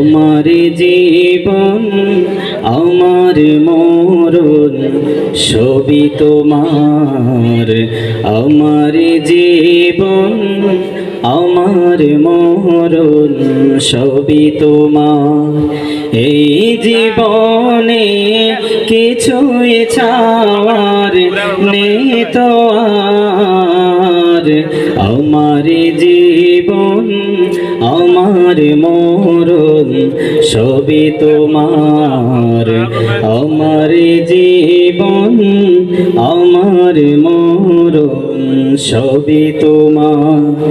আমার জীবন আমার মরণ সবই তোমার। আমার জীবন আমার মরণ সবই তোমার। এই জীবনে কিছুই চাওয়ার নেই তো আর। আমার জীবন আমার মরণ সবই তোমার। আমার জীবন আমার মরণ সবই তোমার।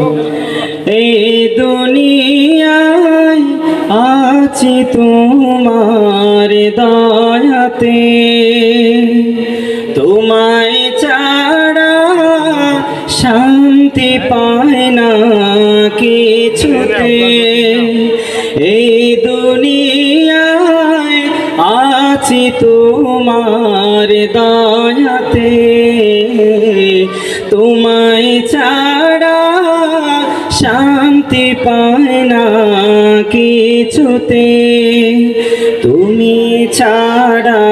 এই দুনিয়ায় আছি তোমার দয়াতে, তোমায় ছাড়া শান্তি পায় না কিছুতে। এই দুনিয়ায় আছি তোমার দয়াতে, তোমায় ছাড়া শান্তি পায় না কিছুতে। তুমি ছাড়া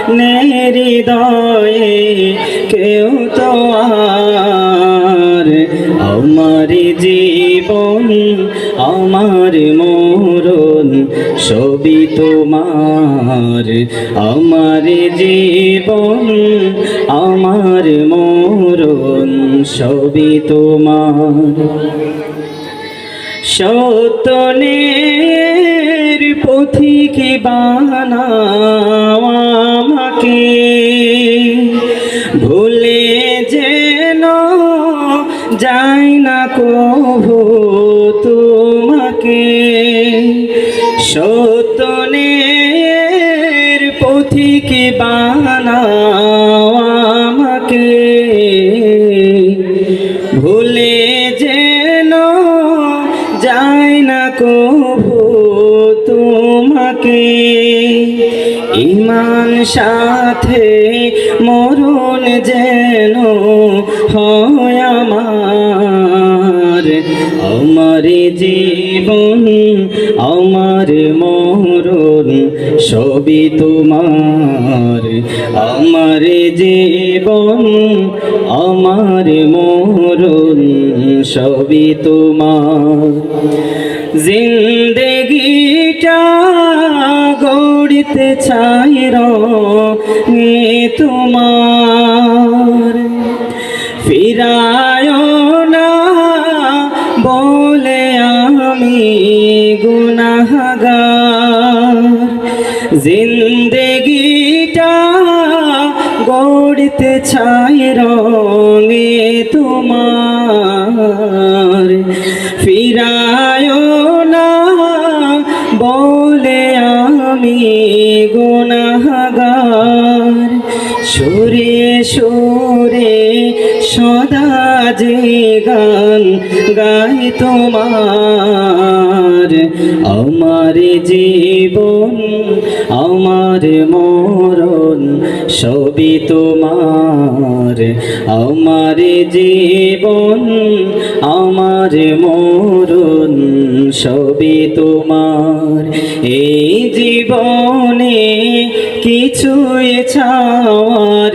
নেই হৃদয়ে কেউ তো আর। আমার জীবন আমার মরণ সবই তোমার। আমার জীবন আমার মরণ সবই তোমার। সত্যনের পথিক বানাও আমাকে, ভুলে যেন যাই না কভু তোমাকে। সত্যনের পথিক বানাও আমাকে, ভুলে যেন যাই না কভু তোমাকে। ঈমান সাথে মরণ যেন হয় আমার। আমার জীবন আমার মরণ সবই তোমার। আমার জীবন আমার মরণ সবই তোমার। জিন্দেগিটা গড়তে চাই রঙে তোমার। ফিরায় না বলে আমি গুনাহগার। জিন্দেগিটা গড়তে চাই রঙে তোমার। ফিরায় না বলে আমি গুনাহগার। সুরে সুরে সদা যে গান গাই তোমার। আমার জীবন আমার মরণ সবই তোমার। আমার জীবন আমার মরণ সবই তোমার। এই জীবনে কিছুই চাওয়ার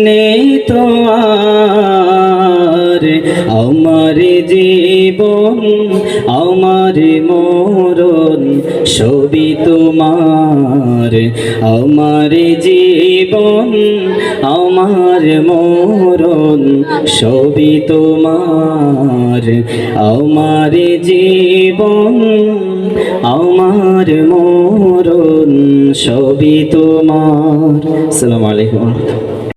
নেই তো আর। আমার জীবন আমার মরণ সবই তোমার। আমার জীবন আমার মরণ সবই তোমার। আমার জীবন আমার মরণ সবই তোমার। আসসালামু আলাইকুম।